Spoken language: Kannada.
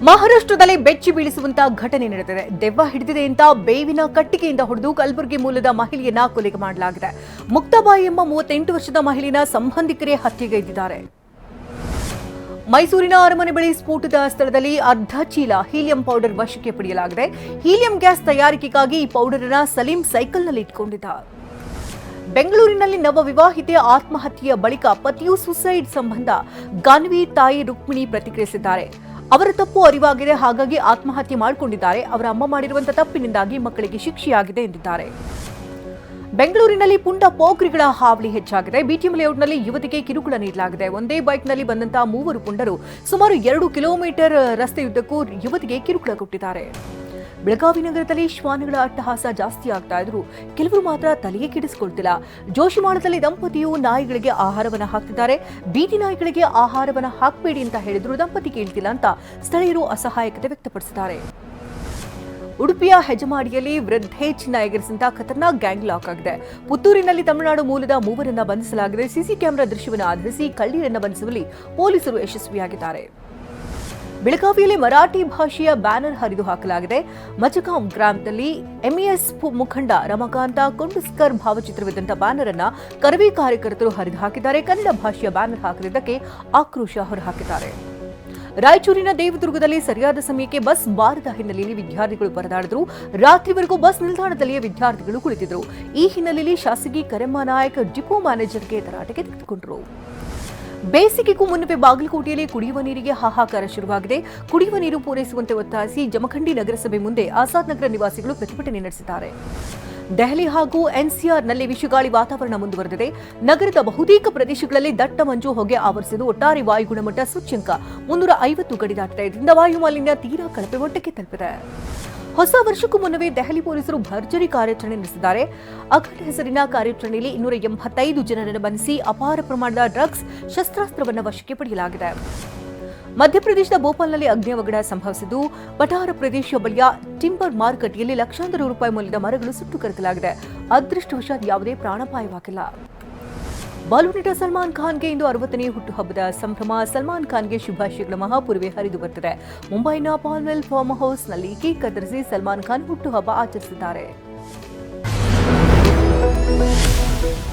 ಮಹಾರಾಷ್ಟ್ರದಲ್ಲಿ ಬೆಚ್ಚಿ ಬೀಳಿಸುವಂತಹ ಘಟನೆ ನಡೆದಿದೆ. ದೆವ್ವ ಹಿಡಿದಿದೆ ಅಂತ ಬೇವಿನ ಕಟ್ಟಿಗೆಯಿಂದ ಹೊಡೆದು ಕಲಬುರಗಿ ಮೂಲದ ಮಹಿಳೆಯನ್ನ ಕೊಲೆ ಮಾಡಲಾಗಿದೆ. ಮುಕ್ತಾಬಾಯಿ ಎಂಬ 38 ವರ್ಷದ ಮಹಿಳೆಯ ಸಂಬಂಧಿಕರೇ ಹತ್ಯೆಗೈದಿದ್ದಾರೆ. ಮೈಸೂರಿನ ಅರಮನೆ ಬಳಿ ಸ್ಫೋಟದ ಸ್ಥಳದಲ್ಲಿ ಅರ್ಧ ಚೀಲ ಹೀಲಿಯಂ ಪೌಡರ್ ವಶಕ್ಕೆ ಪಡೆಯಲಾಗಿದೆ. ಹೀಲಿಯಂ ಗ್ಯಾಸ್ ತಯಾರಿಕೆಗಾಗಿ ಈ ಪೌಡರ್ ಅನ್ನು ಸಲೀಂ ಸೈಕಲ್ನಲ್ಲಿ ಇಟ್ಕೊಂಡಿದ್ದ. ಬೆಂಗಳೂರಿನಲ್ಲಿ ನವ ವಿವಾಹಿತೆ ಆತ್ಮಹತ್ಯೆಯ ಬಳಿಕ ಪತಿಯು ಸುಸೈಡ್ ಸಂಬಂಧ ಗಾನ್ವಿ ತಾಯಿ ರುಕ್ಮಿಣಿ ಪ್ರತಿಕ್ರಿಯಿಸಿದ್ದಾರೆ. ಅವರ ತಪ್ಪು ಅರಿವಾಗಿದೆ, ಹಾಗಾಗಿ ಆತ್ಮಹತ್ಯೆ ಮಾಡಿಕೊಂಡಿದ್ದಾರೆ. ಅವರ ಅಮ್ಮ ಮಾಡಿರುವಂತಹ ತಪ್ಪಿನಿಂದಾಗಿ ಮಕ್ಕಳಿಗೆ ಶಿಕ್ಷೆಯಾಗಿದೆ ಎಂದಿದ್ದಾರೆ. ಬೆಂಗಳೂರಿನಲ್ಲಿ ಪುಂಡ ಪೋಖ್ರಿಗಳ ಹಾವಳಿ ಹೆಚ್ಚಾಗಿದೆ. ಬಿಟಿಎಂ ಲೇಔಟ್ನಲ್ಲಿ ಯುವತಿಗೆ ಕಿರುಕುಳ ನೀಡಲಾಗಿದೆ. ಒಂದೇ ಬೈಕ್ನಲ್ಲಿ ಬಂದಂತಹ 3 ಪುಂಡರು ಸುಮಾರು 2 ಕಿಲೋಮೀಟರ್ ರಸ್ತೆಯುದ್ದಕ್ಕೂ ಯುವತಿಗೆ ಕಿರುಕುಳ ಕೊಟ್ಟಿದ್ದಾರೆ. ಬೆಳಗಾವಿ ನಗರದಲ್ಲಿ ಶ್ವಾನಗಳ ಅಟ್ಟಹಾಸ ಜಾಸ್ತಿ ಆಗ್ತಾ ಇದ್ರು, ಕೆಲವರು ಮಾತ್ರ ತಲೆಗೆ ಕೆಡಿಸಿಕೊಳ್ತಿಲ್ಲ. ಜೋಶಿಮಾಳದಲ್ಲಿ ದಂಪತಿಯು ನಾಯಿಗಳಿಗೆ ಆಹಾರವನ್ನ ಹಾಕ್ತಿದ್ದಾರೆ. ಬೀದಿ ನಾಯಿಗಳಿಗೆ ಆಹಾರವನ್ನ ಹಾಕಬೇಡಿ ಅಂತ ಹೇಳಿದ್ರು, ದಂಪತಿ ಕೇಳ್ತಿಲ್ಲ ಅಂತ ಸ್ಥಳೀಯರು ಅಸಹಾಯಕತೆ ವ್ಯಕ್ತಪಡಿಸಿದ್ದಾರೆ. ಉಡುಪಿಯ ಹೆಜಮಾಡಿಯಲ್ಲಿ ವೃದ್ಧೆ ಚಿನ್ನ ಎಗರಿಸಿದಂತಹ ಖತರ್ನಾಕ್ ಗ್ಯಾಂಗ್ ಲಾಕ್ ಆಗಿದೆ. ಪುತ್ತೂರಿನಲ್ಲಿ ತಮಿಳುನಾಡು ಮೂಲದ 3 ಬಂಧಿಸಲಾಗಿದೆ. ಸಿಸಿ ಕ್ಯಾಮೆರಾ ದೃಶ್ಯವನ್ನು ಆಧರಿಸಿ ಕಳ್ಳರನ್ನು ಬಂಧಿಸುವಲ್ಲಿ ಪೊಲೀಸರು ಯಶಸ್ವಿಯಾಗಿದ್ದಾರೆ. ಬೆಳಗಾವಿಯಲ್ಲಿ ಮರಾಠಿ ಭಾಷೆಯ ಬ್ಯಾನರ್ ಹರಿದು ಹಾಕಲಾಗಿದೆ. ಮಜಗಾಂ ಗ್ರಾಮದಲ್ಲಿ ಎಂಇಎಸ್ ಮುಖಂಡ ರಮಾಕಾಂತ ಕೊಂಡಸ್ಕರ್ ಭಾವಚಿತ್ರವಿದ್ದಂಥ ಬ್ಯಾನರ್ ಅನ್ನು ಕರವೇ ಕಾರ್ಯಕರ್ತರು ಹರಿದು ಹಾಕಿದ್ದಾರೆ. ಕನ್ನಡ ಭಾಷೆಯ ಬ್ಯಾನರ್ ಹಾಕಿದ್ದಕ್ಕೆ ಆಕ್ರೋಶ ಹೊರಹಾಕಿದ್ದಾರೆ. ರಾಯಚೂರಿನ ದೇವದುರ್ಗದಲ್ಲಿ ಸರಿಯಾದ ಸಮಯಕ್ಕೆ ಬಸ್ ಬಾರದ ಹಿನ್ನೆಲೆಯಲ್ಲಿ ವಿದ್ಯಾರ್ಥಿಗಳು ಪರದಾಡಿದ್ರು. ರಾತ್ರಿವರೆಗೂ ಬಸ್ ನಿಲ್ದಾಣದಲ್ಲಿಯೇ ವಿದ್ಯಾರ್ಥಿಗಳು ಕುಳಿತಿದ್ರು. ಈ ಹಿನ್ನೆಲೆಯಲ್ಲಿ ಶಾಸಕಿ ಕರೆಮ್ಮ ನಾಯಕ್ ಡಿಪೋ ಮ್ಯಾನೇಜರ್ಗೆ ತರಾಟೆಗೆ ತೆಗೆದುಕೊಂಡರು. ಬೇಸಿಗೆಗೂ ಮುನ್ನವೇ ಬಾಗಲಕೋಟೆಯಲ್ಲಿ ಕುಡಿಯುವ ನೀರಿಗೆ ಹಾಹಾಕಾರ ಶುರುವಾಗಿದೆ. ಕುಡಿಯುವ ನೀರು ಪೂರೈಸುವಂತೆ ಒತ್ತಾಯಿಸಿ ಜಮಖಂಡಿ ನಗರಸಭೆ ಮುಂದೆ ಆಜಾದ್ ನಗರ ನಿವಾಸಿಗಳು ಪ್ರತಿಭಟನೆ ನಡೆಸಿದ್ದಾರೆ. ದೆಹಲಿ ಹಾಗೂ ಎನ್ಸಿಆರ್ನಲ್ಲಿ ವಿಷಗಾಳಿ ವಾತಾವರಣ ಮುಂದುವರೆದಿದೆ. ನಗರದ ಬಹುತೇಕ ಪ್ರದೇಶಗಳಲ್ಲಿ ದಟ್ಟ ಮಂಜು ಹೊಗೆ ಆವರಿಸಿದ್ದು ಒಟ್ಟಾರೆ ವಾಯು ಗುಣಮಟ್ಟ ಸೂಚ್ಯಂಕ 350 ಗಡಿ ದಾಟಿದೆ. ಇದರಿಂದ ವಾಯು ಮಾಲಿನ್ಯ ತೀರಾ ಕಳಪೆ ಮಟ್ಟಕ್ಕೆ ತಲುಪಿದೆ. ಹೊಸ ವರ್ಷಕ್ಕೂ ಮುನ್ನವೇ ದೆಹಲಿ ಪೊಲೀಸರು ಭರ್ಜರಿ ಕಾರ್ಯಾಚರಣೆ ನಡೆಸಿದ್ದಾರೆ. ಅಖಂಡ ಹೆಸರಿನ ಕಾರ್ಯಾಚರಣೆಯಲ್ಲಿ 285 ಜನರನ್ನು ಬಂಧಿಸಿ ಅಪಾರ ಪ್ರಮಾಣದ ಡ್ರಗ್ಸ್, ಶಸ್ತ್ರಾಸ್ತ್ರವನ್ನು ವಶಕ್ಕೆ ಪಡೆಯಲಾಗಿದೆ. ಮಧ್ಯಪ್ರದೇಶದ ಭೋಪಾಲ್ನಲ್ಲಿ ಅಗ್ನಿ ಸಂಭವಿಸಿದ್ದು, ಪಠಾರ ಪ್ರದೇಶ ಬಳಿಯ ಟಿಂಬರ್ ಮಾರುಕಟ್ಟೆಯಲ್ಲಿ ಲಕ್ಷಾಂತರ ರೂಪಾಯಿ ಮೌಲ್ಯದ ಮರಗಳು ಸುಟ್ಟು ಕರಕಲಾಗಿದೆ. ಅದೃಷ್ಟವಶಾತ್ ಯಾವುದೇ ಪ್ರಾಣಾಪಾಯವಾಗಿಲ್ಲ. ಬಾಲಿವುಡ್ ನಟ ಸಲ್ಮಾನ್ ಖಾನ್ಗೆ ಇಂದು 60ನೇ ಹುಟ್ಟುಹಬ್ಬದ ಸಂಭ್ರಮ. ಸಲ್ಮಾನ್ ಖಾನ್ಗೆ ಶುಭಾಶಯಗಳ ಮಹಾಪೂರ್ವೆ ಹರಿದು ಬರುತ್ತಿದೆ. ಮುಂಬೈನ ಪಾಲ್ವೆಲ್ ಫಾರ್ಮ್ ಹೌಸ್ನಲ್ಲಿ ಕೇಕ್ ಕತ್ತರಿಸಿ ಸಲ್ಮಾನ್ ಖಾನ್ ಹುಟ್ಟುಹಬ್ಬ ಆಚರಿಸಿದ್ದಾರೆ.